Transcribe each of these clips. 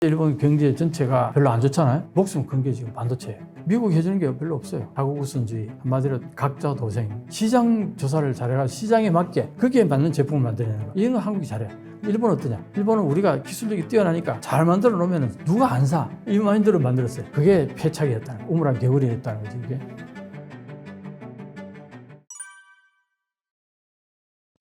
일본 경제 전체가 별로 안 좋잖아요. 목숨 건 게 지금 반도체예요. 미국이 해주는 게 별로 없어요. 자국 우선주의, 한마디로 각자 도생. 시장 조사를 잘해가 시장에 맞게 거기에 맞는 제품을 만들어내는 거예요. 이건 한국이 잘해요. 일본은 어떠냐? 일본은 우리가 기술력이 뛰어나니까 잘 만들어 놓으면 누가 안 사? 이 마인드로 만들었어요. 그게 패착이었다는 거예요. 우물안 개구리였다는 거지 이게.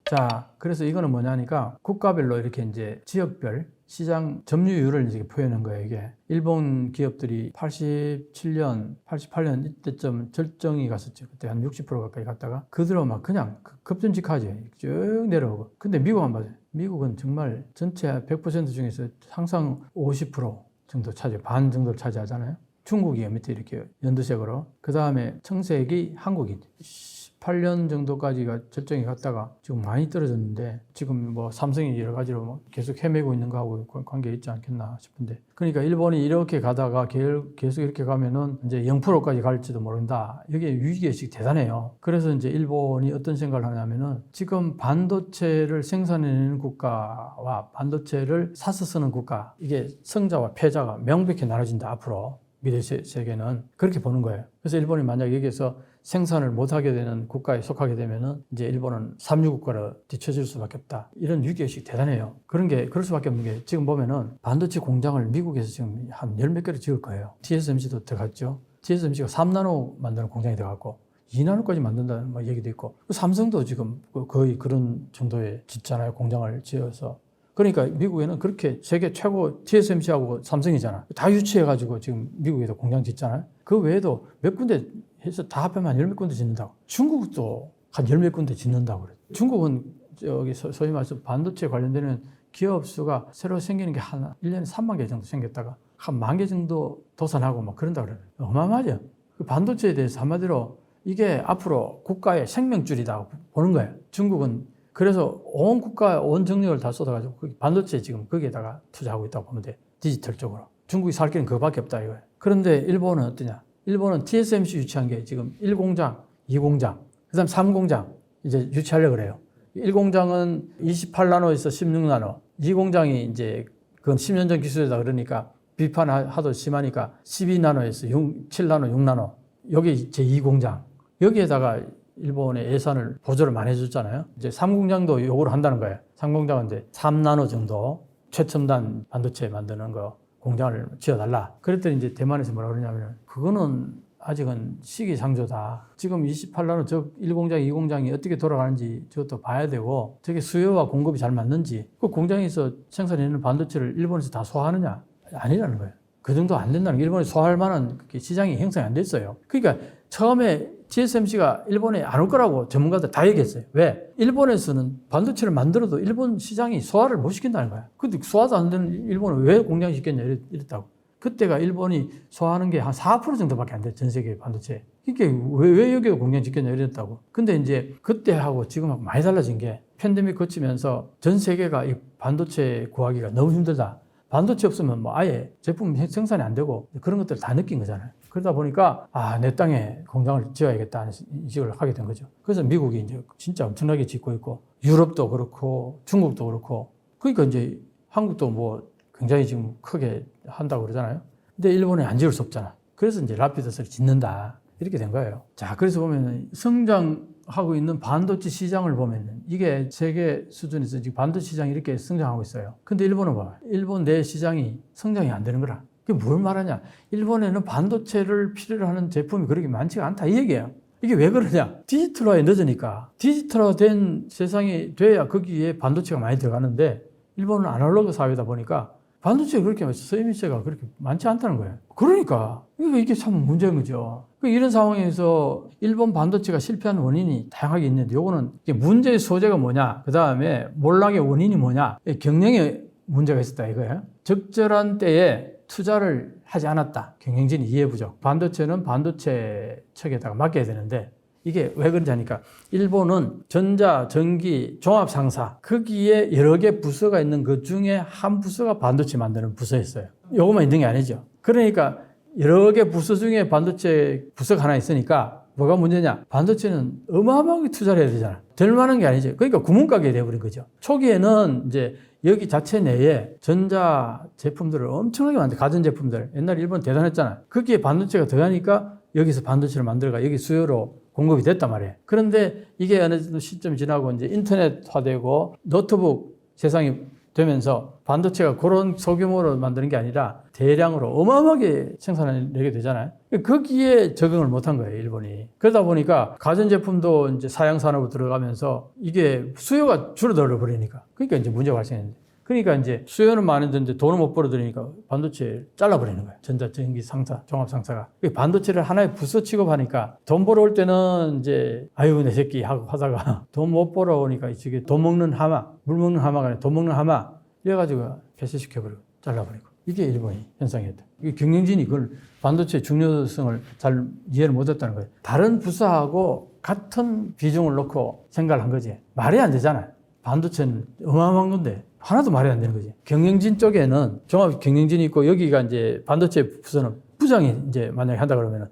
자, 그래서 이거는 뭐냐니까 국가별로 이렇게 이제 지역별 시장 점유율을 이제 표현한 거예요, 이게. 일본 기업들이 87년, 88년 이때쯤 절정이 갔었죠. 그때 한 60% 가까이 갔다가 그대로 막 그냥 급전직하죠. 쭉 내려오고. 근데 미국은 봐요. 미국은 정말 전체 100% 중에서 항상 50% 정도 차지해요. 반 정도를 차지하잖아요. 중국이 밑에 이렇게 연두색으로. 그 다음에 청색이 한국이 18년 정도까지가 절정이 갔다가 지금 많이 떨어졌는데 지금 뭐 삼성이 여러 가지로 뭐 계속 헤매고 있는 거하고 관계 있지 않겠나 싶은데, 그러니까 일본이 이렇게 가다가 계속 이렇게 가면은 이제 0%까지 갈지도 모른다. 이게 위기의식이 대단해요. 그래서 이제 일본이 어떤 생각을 하냐면은 지금 반도체를 생산해내는 국가와 반도체를 사서 쓰는 국가, 이게 성자와 패자가 명백히 나눠진다 앞으로. 미래 세계는 그렇게 보는 거예요. 그래서 일본이 만약 여기에서 생산을 못하게 되는 국가에 속하게 되면은 이제 일본은 삼류 국가로 뒤처질 수밖에 없다. 이런 위기의식이 대단해요. 그럴 수밖에 없는 게 지금 보면은 반도체 공장을 미국에서 지금 한 열 몇 개를 지을 거예요. TSMC도 들어갔죠. TSMC가 3나노 만드는 공장이 들어갔고 2나노까지 만든다는 뭐 얘기도 있고, 삼성도 지금 거의 그런 정도에 짓잖아요. 공장을 지어서. 그러니까 미국에는 그렇게 세계 최고 TSMC하고 삼성이잖아. 다 유치해가지고 지금 미국에도 공장 짓잖아요. 그 외에도 몇 군데 해서 다 합하면 한 열 몇 군데 짓는다고. 중국도 한 열 몇 군데 짓는다고 그래요. 중국은 저기 소위 말해서 반도체 관련되는 기업 수가 새로 생기는 게 한 1년에 3만 개 정도 생겼다가 한 1만 개 정도 도산하고 막 그런다고 그래요. 어마어마하죠. 그 반도체에 대해서 한마디로 이게 앞으로 국가의 생명줄이다 보는 거예요. 중국은 그래서 온 국가, 온 정력을 다 쏟아가지고 반도체 지금 거기에다가 투자하고 있다고 보면 돼. 디지털 쪽으로. 중국이 살 길은 그거밖에 없다 이거예요. 그런데 일본은 어떠냐? 일본은 TSMC 유치한 게 지금 1공장, 2공장, 그 다음 3공장 이제 유치하려고 그래요. 1공장은 28나노에서 16나노, 2공장이 이제 그건 10년 전 기술이다 그러니까 비판하도 심하니까 12나노에서 7나노, 6나노. 여기 제 2공장. 여기에다가 일본의 예산을 보조를 많이 해줬잖아요. 이제 3공장도 요구를 한다는 거예요. 3공장은 이제 3나노 정도 최첨단 반도체 만드는 거 공장을 지어달라. 그랬더니 이제 대만에서 뭐라 그러냐면 그거는 아직은 시기상조다. 지금 28나노 저 1공장, 2공장이 어떻게 돌아가는지 저것도 봐야 되고 저게 수요와 공급이 잘 맞는지, 그 공장에서 생산해내는 반도체를 일본에서 다 소화하느냐? 아니라는 거예요. 그 정도 안 된다는 게, 일본에 소화할 만한 시장이 형성이 안 됐어요. 그러니까 처음에 TSMC가 일본에 안 올 거라고 전문가들 다 얘기했어요. 왜? 일본에서는 반도체를 만들어도 일본 시장이 소화를 못 시킨다는 거야. 근데 소화도 안 되는 일본은 왜 공장 짓겠냐 이랬다고. 그때가 일본이 소화하는 게 한 4% 정도밖에 안 돼, 전 세계 반도체. 그러니까 왜 여기가 공장 짓겠냐 이랬다고. 근데 이제 그때하고 지금하고 많이 달라진 게 팬데믹 거치면서 전 세계가 이 반도체 구하기가 너무 힘들다. 반도체 없으면 뭐 아예 제품 생산이 안 되고 그런 것들을 다 느낀 거잖아요. 그러다 보니까 내 땅에 공장을 지어야겠다는 인식을 하게 된 거죠. 그래서 미국이 이제 진짜 엄청나게 짓고 있고 유럽도 그렇고 중국도 그렇고, 그러니까 이제 한국도 뭐 굉장히 지금 크게 한다고 그러잖아요. 근데 일본에 안 지을 수 없잖아. 그래서 이제 라피드스를 짓는다 이렇게 된 거예요. 자, 그래서 보면은 성장하고 있는 반도체 시장을 보면은 이게 세계 수준에서 지금 반도체 시장이 이렇게 성장하고 있어요. 근데 일본은 봐. 일본 내 시장이 성장이 안 되는 거라. 그게 뭘 말하냐? 일본에는 반도체를 필요로 하는 제품이 그렇게 많지가 않다 이 얘기예요. 이게 왜 그러냐? 디지털화에 늦으니까. 디지털화된 세상이 돼야 거기에 반도체가 많이 들어가는데 일본은 아날로그 사회다 보니까 반도체가 그렇게 서임시가 그렇게 많지 않다는 거예요. 그러니까 이게 참 문제인 거죠. 이런 상황에서 일본 반도체가 실패한 원인이 다양하게 있는데, 요거는 문제의 소재가 뭐냐, 그 다음에 몰락의 원인이 뭐냐, 경영에 문제가 있었다 이거예요. 적절한 때에 투자를 하지 않았다. 경영진이 이해 부족. 반도체는 반도체 측에다가 맡겨야 되는데 이게 왜 그런지 하니까 일본은 전자, 전기, 종합상사, 거기에 여러 개 부서가 있는 그 중에 한 부서가 반도체 만드는 부서였어요. 요것만 있는 게 아니죠. 그러니까 여러 개 부서 중에 반도체 부서가 하나 있으니까 뭐가 문제냐? 반도체는 어마어마하게 투자를 해야 되잖아. 될 만한 게 아니지. 그러니까 구멍가게 돼버린 거죠. 초기에는 이제 여기 자체 내에 전자 제품들을 엄청나게 만들, 가전제품들. 옛날에 일본 대단했잖아. 거기에 반도체가 들어가니까 여기서 반도체를 만들어가 여기 수요로 공급이 됐단 말이에요. 그런데 이게 어느 정도 시점 지나고 이제 인터넷화되고 노트북 세상이 되면서 반도체가 그런 소규모로 만드는 게 아니라 대량으로 어마어마하게 생산하게 되잖아요. 거기에 적응을 못한 거예요, 일본이. 그러다 보니까 가전제품도 이제 사양산업으로 들어가면서 이게 수요가 줄어들어 버리니까. 그러니까 이제 문제가 발생했는데. 그러니까 이제 수요는 많은데 돈을 못 벌어들이니까 반도체 잘라버리는 거예요. 전자전기 상사, 종합상사가. 반도체를 하나의 부서 취급하니까 돈 벌어올 때는 이제 아유, 내 새끼 하고 하다가 돈 못 벌어오니까 이게 돈 먹는 하마, 물 먹는 하마가 아니라 돈 먹는 하마. 이래가지고 폐쇄시켜버리고 잘라버리고. 이게 일본이 현상이었다. 경영진이 그걸 반도체의 중요성을 잘 이해를 못했다는 거예요. 다른 부서하고 같은 비중을 놓고 생각을 한 거지. 말이 안 되잖아요. 반도체는 어마어마한 건데 하나도 말이 안 되는 거지. 경영진 쪽에는 종합 경영진이 있고 여기가 이제 반도체 부서는 부장이 이제 만약에 한다 그러면은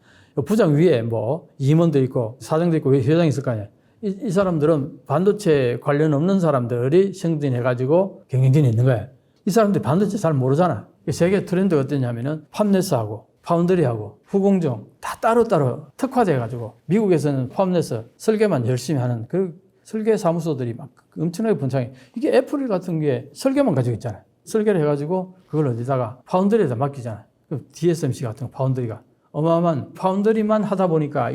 부장 위에 뭐 임원도 있고 사장도 있고 회장이 있을 거 아니야. 이 사람들은 반도체 관련 없는 사람들이 승진해가지고 경영진이 있는 거야. 이 사람들이 반도체 잘 모르잖아. 세계 트렌드가 어땠냐면은 팜네스하고 파운드리하고 후공정 다 따로따로 특화돼가지고 미국에서는 팜네스 설계만 열심히 하는 그 설계 사무소들이 막 엄청나게 번창해. 이게 애플 같은 게 설계만 가지고 있잖아요. 설계를 해가지고 그걸 어디다가 파운드리에다 맡기잖아요. TSMC 같은 파운드리가 어마어마한 파운드리만 하다 보니까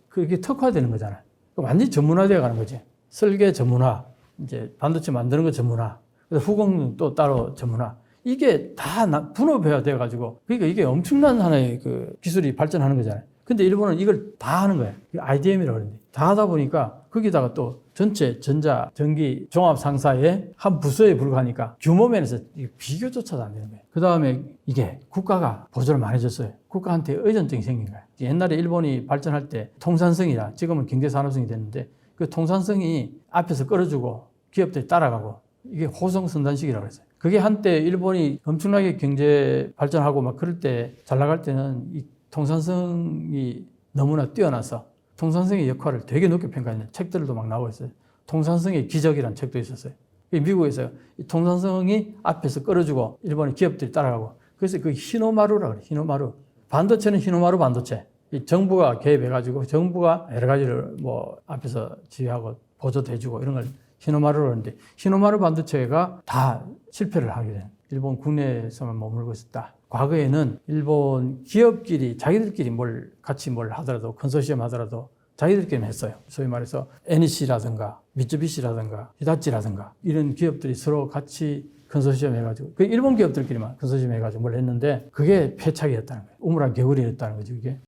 그게 특화되는 거잖아요. 완전히 전문화되어 가는 거지. 설계 전문화, 이제 반도체 만드는 거 전문화, 후공 또 따로 전문화. 이게 다 분업해야 돼가지고, 그러니까 이게 엄청난 하나의 그 기술이 발전하는 거잖아요. 근데 일본은 이걸 다 하는 거예요. IDM이라고 그러는데. 다 하다 보니까 거기다가 또 전체 전자, 전기, 종합 상사의 한 부서에 불과하니까 규모 면에서 비교조차도 안 되는 거예요. 그 다음에 이게 국가가 보조를 많이 줬어요. 국가한테 의존증이 생긴 거예요. 옛날에 일본이 발전할 때 통산성이라 지금은 경제산업성이 됐는데 그 통산성이 앞에서 끌어주고 기업들이 따라가고 이게 호성선단식이라고 했어요. 그게 한때 일본이 엄청나게 경제 발전하고 막 그럴 때 잘 나갈 때는 이 통산성이 너무나 뛰어나서 통산성의 역할을 되게 높게 평가했는 책들도 막 나오고 있어요. 통산성의 기적이라는 책도 있었어요. 미국에서 이 통산성이 앞에서 끌어주고 일본의 기업들이 따라가고 그래서 그 히노마루라고 그래요. 히노마루. 반도체는 히노마루 반도체. 이 정부가 개입해가지고 정부가 여러 가지를 뭐 앞에서 지휘하고 보조도 해주고 이런 걸 히노마루라고 하는데 히노마루 반도체가 다 실패를 하게 된 일본 국내에서만 머물고 있었다. 과거에는 일본 기업끼리 자기들끼리 같이 뭘 하더라도 컨소시엄 하더라도 자기들끼리는 했어요. 소위 말해서 NEC라든가 미쯔비시라든가 히다치라든가 이런 기업들이 서로 같이 컨소시엄 해가지고 그 일본 기업들끼리만 컨소시엄 해가지고 뭘 했는데 그게 패착이었다는 거예요. 우물안 개구리였다는 거죠. 이게.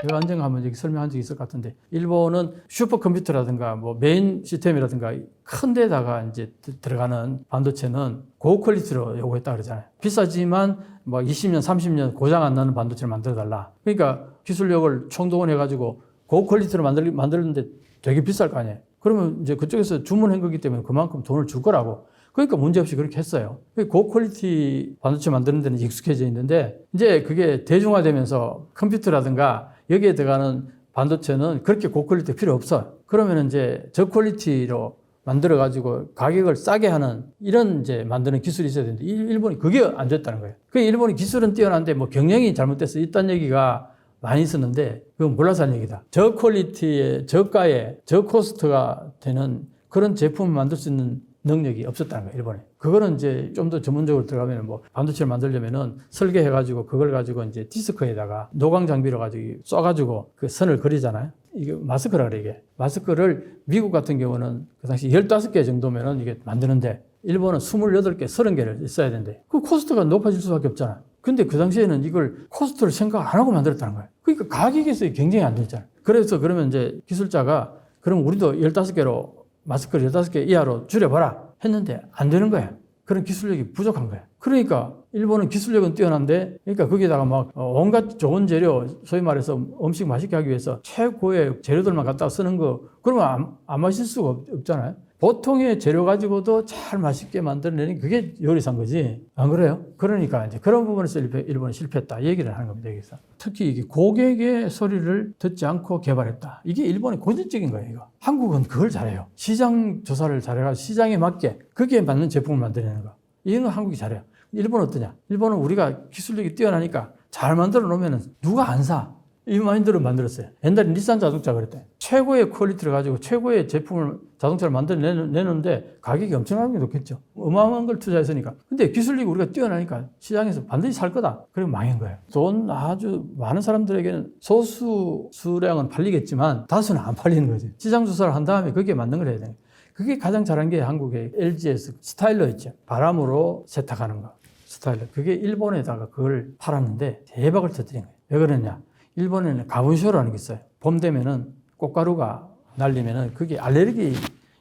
제가 언젠가 한번 여기 설명한 적이 있을 것 같은데 일본은 슈퍼컴퓨터라든가 뭐 메인 시스템이라든가 큰 데다가 이제 들어가는 반도체는 고퀄리티로 요구했다 그러잖아요. 비싸지만 뭐 20년, 30년 고장 안 나는 반도체를 만들어 달라. 그러니까 기술력을 총동원해가지고 고퀄리티로 만들는데 되게 비쌀 거 아니에요. 그러면 이제 그쪽에서 주문한 거기 때문에 그만큼 돈을 줄 거라고. 그러니까 문제없이 그렇게 했어요. 고퀄리티 반도체 만드는 데는 익숙해져 있는데 이제 그게 대중화되면서 컴퓨터라든가 여기에 들어가는 반도체는 그렇게 고퀄리티 필요 없어. 그러면 이제 저퀄리티로 만들어가지고 가격을 싸게 하는 이런 이제 만드는 기술이 있어야 되는데 일본이 그게 안 됐다는 거예요. 그 일본이 기술은 뛰어난데 뭐 경영이 잘못돼서 있다는 얘기가 많이 있었는데 그건 몰라서 하는 얘기다. 저퀄리티의 저가에 저코스트가 되는 그런 제품을 만들 수 있는 능력이 없었다는 거예요, 일본에. 그거는 이제 좀 더 전문적으로 들어가면 뭐 반도체를 만들려면은 설계해가지고 그걸 가지고 이제 디스크에다가 노광 장비로 가지고 쏴가지고 그 선을 그리잖아요. 이게 마스크라 그래, 이게. 마스크를 미국 같은 경우는 그 당시 15개 정도면은 이게 만드는데 일본은 28개, 30개를 있어야 되는데 그 코스트가 높아질 수밖에 없잖아. 근데 그 당시에는 이걸 코스트를 생각 안 하고 만들었다는 거예요. 그러니까 가격에서 경쟁이 안 됐잖아요. 그래서 그러면 이제 기술자가 그럼 우리도 15개로 마스크를 15개 이하로 줄여봐라 했는데 안 되는 거야. 그런 기술력이 부족한 거야. 그러니까 일본은 기술력은 뛰어난데 그러니까 거기다가 막 온갖 좋은 재료 소위 말해서 음식 맛있게 하기 위해서 최고의 재료들만 갖다 쓰는 거 그러면 안 마실 수가 없잖아요. 보통의 재료 가지고도 잘 맛있게 만들어내는 그게 요리사인 거지. 안 그래요? 그러니까 이제 그런 부분에서 일본이 실패했다. 이 얘기를 하는 겁니다. 여기서. 특히 이게 고객의 소리를 듣지 않고 개발했다. 이게 일본의 고질적인 거예요. 이거. 한국은 그걸 잘해요. 시장 조사를 잘해가지고 시장에 맞게 그게 맞는 제품을 만들어내는 거. 이건 한국이 잘해요. 일본은 어떠냐? 일본은 우리가 기술력이 뛰어나니까 잘 만들어 놓으면 누가 안 사? 이 마인드로 만들었어요. 옛날에 닛산 자동차 그랬대. 최고의 퀄리티를 가지고 최고의 제품을 자동차를 만들어내는데 가격이 엄청나게 높겠죠. 어마어마한 걸 투자했으니까. 근데 기술력이 우리가 뛰어나니까 시장에서 반드시 살 거다. 그리고 망한 거예요. 돈 아주 많은 사람들에게는 소수 수량은 팔리겠지만 다수는 안 팔리는 거지. 시장 조사를 한 다음에 거기에 맞는 걸 해야 돼요. 그게 가장 잘한 게 한국의 LG에서 스타일러 있죠. 바람으로 세탁하는 거. 스타일러. 그게 일본에다가 그걸 팔았는데 대박을 터뜨린 거예요. 왜 그러냐? 일본에는 가분쇼라는 게 있어요. 봄 되면은 꽃가루가 날리면은 그게 알레르기,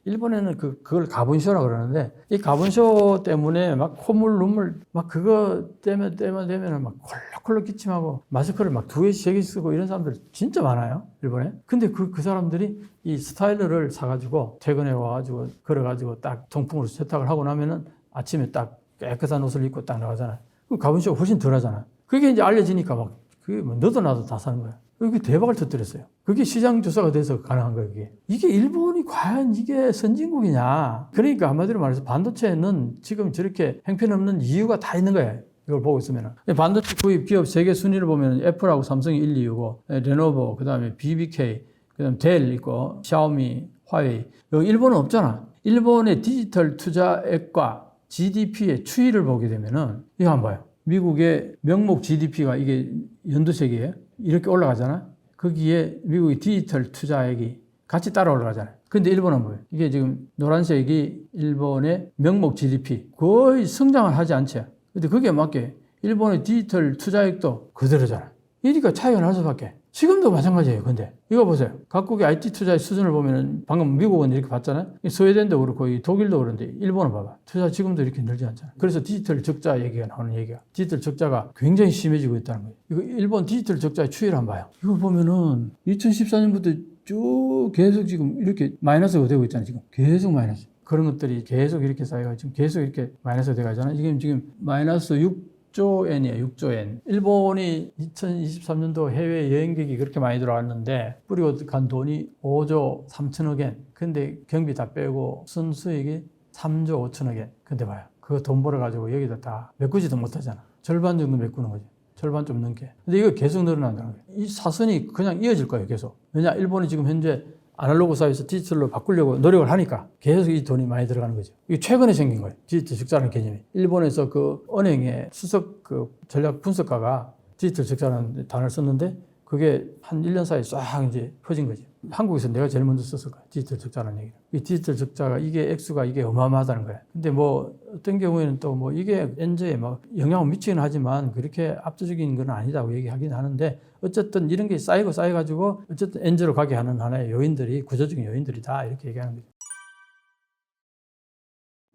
일본에는 그걸 가분쇼라고 그러는데 이 가분쇼 때문에 막 콧물, 눈물 막 그거 되면은 막 콜록콜록 기침하고 마스크를 막 2개씩 3개씩 쓰고 이런 사람들 진짜 많아요. 일본에. 근데 그 사람들이 이 스타일러를 사가지고 퇴근해 와가지고 걸어가지고 딱 통풍으로 세탁을 하고 나면은 아침에 딱 깨끗한 옷을 입고 딱 나가잖아요. 그 가분쇼가 훨씬 덜 하잖아요. 그게 이제 알려지니까 막 그게 뭐 너도 나도 다 사는 거야. 그게 대박을 터뜨렸어요. 그게 시장 조사가 돼서 가능한 거예요. 이게 일본이 과연 이게 선진국이냐. 그러니까 한마디로 말해서 반도체는 지금 저렇게 형편없는 이유가 다 있는 거예요. 이걸 보고 있으면. 반도체 구입 기업 세계 순위를 보면 애플하고 삼성이 1, 2위고 레노버, 그 다음에 BBK, 그 다음에 델 있고 샤오미, 화웨이. 여기 일본은 없잖아. 일본의 디지털 투자액과 GDP의 추이를 보게 되면은 이거 한번 봐요. 미국의 명목 GDP가 이게 연두색이에요. 이렇게 올라가잖아. 거기에 미국의 디지털 투자액이 같이 따라 올라가잖아요. 근데 일본은 뭐예요? 이게 지금 노란색이 일본의 명목 GDP. 거의 성장을 하지 않죠. 근데 거기에 맞게 일본의 디지털 투자액도 그대로잖아요. 이러니까 차이가 날 수밖에. 지금도 마찬가지예요. 근데 이거 보세요. 각국의 IT 투자의 수준을 보면 방금 미국은 이렇게 봤잖아요. 스웨덴도 그렇고 독일도 그런데 일본은 봐봐. 투자 지금도 이렇게 늘지 않잖아요. 그래서 디지털 적자 얘기가 나오는 얘기가. 디지털 적자가 굉장히 심해지고 있다는 거예요. 이거 일본 디지털 적자의 추이를 한번 봐요. 이거 보면은 2014년부터 쭉 계속 지금 이렇게 마이너스가 되고 있잖아요. 지금 계속 마이너스. 그런 것들이 계속 이렇게 쌓여가 지금 계속 이렇게 마이너스가 되고 있잖아요. 지금 마이너스 6조 엔이에요. 6조 엔. 일본이 2023년도 해외 여행객이 그렇게 많이 들어왔는데 뿌리고 간 돈이 5조 3천억 엔. 근데 경비 다 빼고 순수익이 3조 5천억 엔. 근데 봐요. 그거 돈 벌어가지고 여기다 다 메꾸지도 못하잖아. 절반 정도 메꾸는 거지. 절반 좀 넘게. 근데 이거 계속 늘어난다는 거예요. 이 사선이 그냥 이어질 거예요. 계속. 왜냐? 일본이 지금 현재 아날로그 사회에서 디지털로 바꾸려고 노력을 하니까 계속 이 돈이 많이 들어가는 거죠. 이게 최근에 생긴 거예요. 디지털 적자라는 개념이. 일본에서 그 은행의 수석 그 전략 분석가가 디지털 적자라는 단어를 썼는데 그게 한 1년 사이에 쫙 이제 퍼진 거죠. 한국에서 내가 제일 먼저 썼을 거야. 디지털 적자라는 얘기를. 이 디지털 적자가 이게 액수가 이게 어마어마하다는 거야. 근데 뭐 어떤 경우에는 또 뭐 이게 엔저에 막 영향을 미치긴 하지만 그렇게 압도적인 건 아니다고 얘기하긴 하는데 어쨌든 이런 게 쌓여가지고 어쨌든 엔저로 가게 하는 하나의 요인들이 구조적인 요인들이다 이렇게 얘기하는 거죠.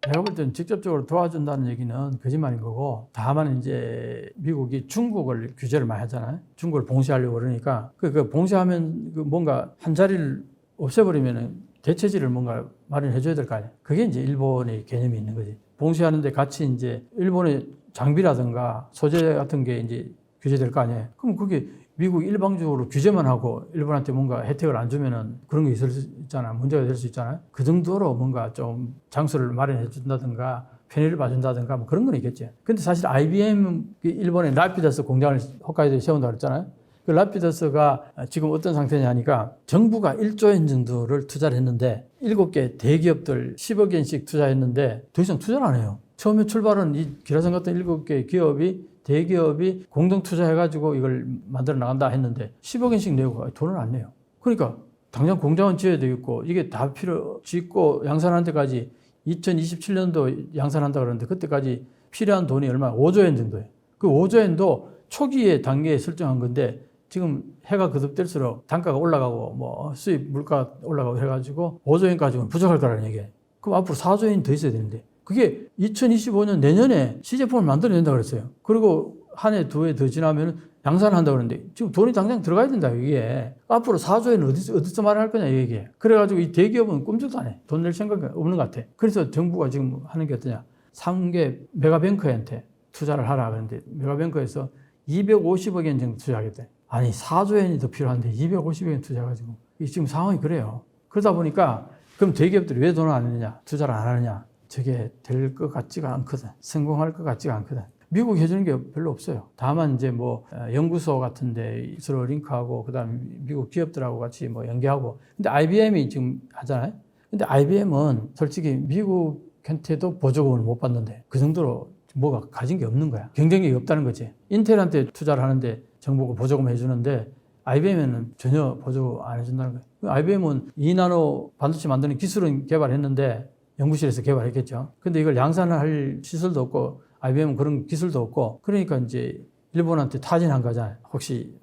내가 볼 때는 직접적으로 도와준다는 얘기는 거짓말인 거고 다만 이제 미국이 중국을 규제를 많이 하잖아요. 중국을 봉쇄하려고 그러니까 그 봉쇄하면 그 뭔가 한 자리를 없애버리면 대체지를 뭔가 마련해 줘야 될 거 아니에요. 그게 이제 일본의 개념이 있는 거지. 봉쇄하는데 같이 이제 일본의 장비라든가 소재 같은 게 이제 규제될 거 아니에요. 그럼 그게 미국이 일방적으로 규제만 하고 일본한테 뭔가 혜택을 안 주면은 그런 게 있을 수 있잖아. 문제가 될 수 있잖아요. 그 정도로 뭔가 좀 장소를 마련해 준다든가 편의를 봐준다든가 뭐 그런 건 있겠지. 근데 사실 IBM 일본의 라피더스 공장을 홋카이도에 세운다고 그랬잖아요. 그 라피더스가 지금 어떤 상태냐 하니까 정부가 1조 엔 정도를 투자를 했는데 7개 대기업들 10억 엔씩 투자했는데 더 이상 투자를 안 해요. 처음에 출발은 이 기라성 같은 7개 기업이 대기업이 공동 투자해가지고 이걸 만들어 나간다 했는데 10억 엔씩 내고 돈을 안 내요. 그러니까 당장 공장은 지어야 되겠고 이게 다 필요 짓고 양산하는 데까지 2027년도 양산한다 그러는데 그때까지 필요한 돈이 얼마? 5조 엔 정도예요. 그 5조 엔도 초기의 단계에 설정한 건데 지금 해가 거듭될수록 단가가 올라가고 뭐 수입 물가 올라가고 해가지고 5조 엔까지는 부족할 거라는 얘기예요. 그럼 앞으로 4조 엔이 더 있어야 되는데 그게 2025년 내년에 시제품을 만들어낸다고 그랬어요. 그리고 한 해, 두 해 더 지나면 양산한다고 그러는데 지금 돈이 당장 들어가야 된다 이게. 앞으로 4조에는 어디서 마련할 거냐 이게. 그래가지고 이 대기업은 꿈쩍도 안 해. 돈 낼 생각이 없는 것 같아. 그래서 정부가 지금 하는 게 어떠냐. 3개 메가뱅크한테 투자를 하라 그러는데 메가뱅크에서 250억 원 정도 투자하겠대. 아니 4조 원이 더 필요한데 250억 원 투자해가지고 지금 상황이 그래요. 그러다 보니까 그럼 대기업들이 왜 돈을 안 내느냐, 투자를 안 하느냐. 저게 될 것 같지가 않거든. 성공할 것 같지가 않거든. 미국 해주는 게 별로 없어요. 다만 이제 뭐 연구소 같은데 서로 링크하고 그다음에 미국 기업들하고 같이 뭐 연계하고. 근데 IBM이 지금 하잖아요. 근데 IBM은 솔직히 미국한테도 보조금을 못 받는데 그 정도로 뭐가 가진 게 없는 거야. 경쟁력이 없다는 거지. 인텔한테 투자를 하는데 정부가 보조금 해주는데 IBM에는 전혀 보조 안 해준다는 거예요. IBM은 2나노 반도체 만드는 기술은 개발했는데 연구실에서 개발했겠죠. 근데 이걸 양산할 시설도 없고 IBM은 그런 기술도 없고 그러니까 이제 일본한테 타진한 거잖아요. 혹시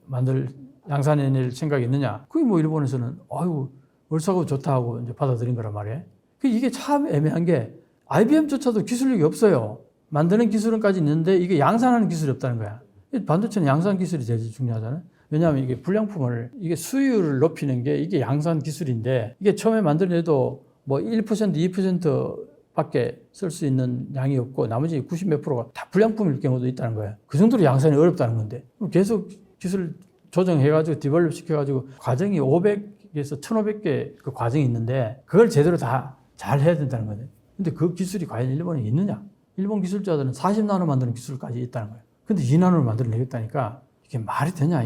양산해낼 생각이 있느냐. 그게 뭐 일본에서는 아유 얼싸고 좋다 하고 이제 받아들인 거란 말이에요. 이게 참 애매한 게 IBM조차도 기술력이 없어요. 만드는 기술은까지 있는데 이게 양산하는 기술이 없다는 거야. 반도체는 양산 기술이 제일 중요하잖아요. 왜냐하면 이게 불량품을 이게 수율을 높이는 게 이게 양산 기술인데 이게 처음에 만들어내도 뭐 1%, 2%밖에 쓸 수 있는 양이 없고 나머지 90 몇 프로가 다 불량품일 경우도 있다는 거예요. 그 정도로 양산이 어렵다는 건데 계속 기술 조정해가지고 디벨롭 시켜가지고 과정이 500에서 1500개 그 과정이 있는데 그걸 제대로 다 잘 해야 된다는 거예요. 근데 그 기술이 과연 일본에 있느냐? 일본 기술자들은 40나노 만드는 기술까지 있다는 거예요. 근데 2나노를 만들어내겠다니까 이게 말이 되냐?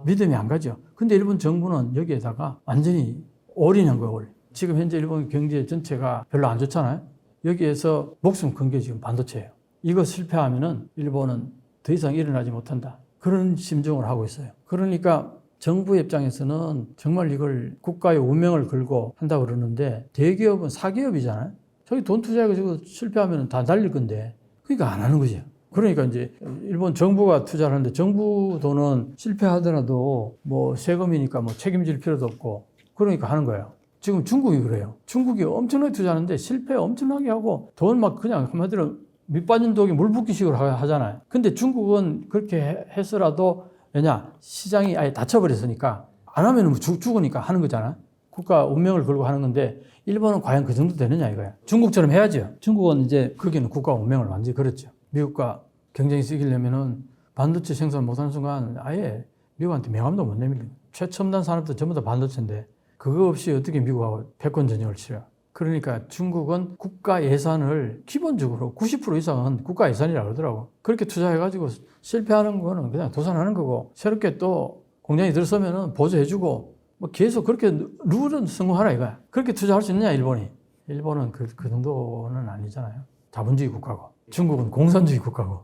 믿음이 안 가죠. 근데 일본 정부는 여기에다가 완전히 올인한 거예요. 지금 현재 일본 경제 전체가 별로 안 좋잖아요. 여기에서 목숨 건 게 지금 반도체예요. 이거 실패하면은 일본은 더 이상 일어나지 못한다. 그런 심정을 하고 있어요. 그러니까 정부 입장에서는 정말 이걸 국가의 운명을 걸고 한다고 그러는데 대기업은 사기업이잖아요. 저기 돈 투자해가지고 실패하면 다 날릴 건데 그러니까 안 하는 거죠. 그러니까 이제 일본 정부가 투자를 하는데 정부 돈은 실패하더라도 뭐 세금이니까 뭐 책임질 필요도 없고 그러니까 하는 거예요. 지금 중국이 그래요. 중국이 엄청나게 투자하는데 실패 엄청나게 하고 돈 막 그냥 한마디로 밑빠진 독에 물 붓기식으로 하잖아요. 근데 중국은 그렇게 했어라도 왜냐 시장이 아예 닫혀버렸으니까 안 하면 죽으니까 하는 거잖아. 국가 운명을 걸고 하는 건데 일본은 과연 그 정도 되느냐 이거야. 중국처럼 해야죠. 중국은 이제 거기는 국가 운명을 완전히 걸었죠. 미국과 경쟁이 쓰기려면은 반도체 생산 못하는 순간 아예 미국한테 명함도 못 내밀려요. 최첨단 산업도 전부 다 반도체인데 그거 없이 어떻게 미국하고 패권 전쟁을 치려. 그러니까 중국은 국가 예산을 기본적으로 90% 이상은 국가 예산이라고 그러더라고. 그렇게 투자해가지고 실패하는 거는 그냥 도산하는 거고 새롭게 또 공장이 들어서면은 보조해주고 뭐 계속 그렇게 룰은 성공하라 이거야. 그렇게 투자할 수 있느냐 일본이. 일본은 그 정도는 아니잖아요. 자본주의 국가고 중국은 공산주의 국가고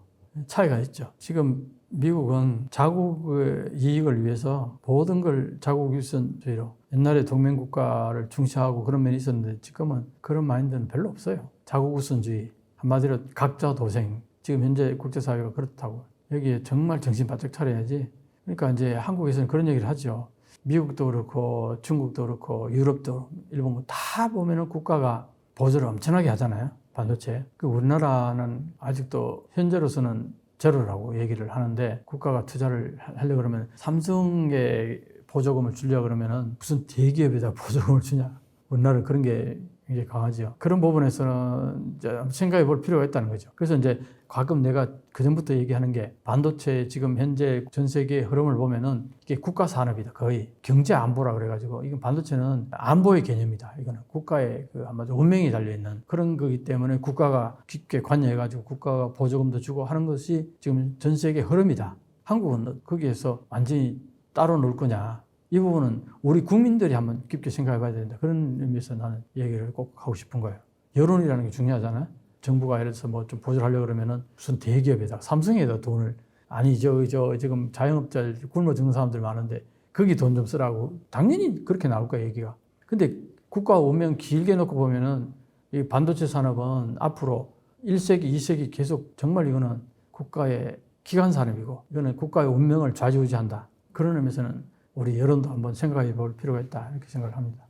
차이가 있죠. 지금 미국은 자국의 이익을 위해서 모든 걸 자국 유선주의로 옛날에 동맹국가를 중시하고 그런 면이 있었는데 지금은 그런 마인드는 별로 없어요. 자국 우선주의 한마디로 각자 도생. 지금 현재 국제사회가 그렇다고. 여기에 정말 정신 바짝 차려야지. 그러니까 이제 한국에서는 그런 얘기를 하죠. 미국도 그렇고 중국도 그렇고 유럽도 일본 다 보면은 국가가 보조를 엄청나게 하잖아요. 반도체. 우리나라는 아직도 현재로서는 제로라고 얘기를 하는데 국가가 투자를 하려고 그러면 삼성에 보조금을 주려고 그러면은 무슨 대기업에다 보조금을 주냐. 우리나라는 그런 게 굉장히 강하죠. 그런 부분에서는 이제 생각해 볼 필요가 있다는 거죠. 그래서 이제 가끔 내가 그전부터 얘기하는 게 반도체 지금 현재 전 세계의 흐름을 보면은 이게 국가 산업이다. 거의 경제 안보라 그래가지고 이건 반도체는 안보의 개념이다. 이거는 국가의 그 아마도 운명이 달려있는 그런 거기 때문에 국가가 깊게 관여해가지고 국가가 보조금도 주고 하는 것이 지금 전 세계 흐름이다. 한국은 거기에서 완전히 따로 놀 거냐. 이 부분은 우리 국민들이 한번 깊게 생각해 봐야 된다. 그런 의미에서 나는 얘기를 꼭 하고 싶은 거예요. 여론이라는 게 중요하잖아요. 정부가 예를 들어서 뭐 좀 보조를 하려고 그러면은 무슨 대기업에다, 삼성에다 돈을, 아니, 지금 자영업자 굶어 죽는 사람들 많은데 거기 돈 좀 쓰라고. 당연히 그렇게 나올 거야, 얘기가. 근데 국가 운명 길게 놓고 보면은 이 반도체 산업은 앞으로 1세기, 2세기 계속 정말 이거는 국가의 기간 산업이고 이거는 국가의 운명을 좌지우지한다. 그런 의미에서는 우리 여론도 한번 생각해 볼 필요가 있다 이렇게 생각을 합니다.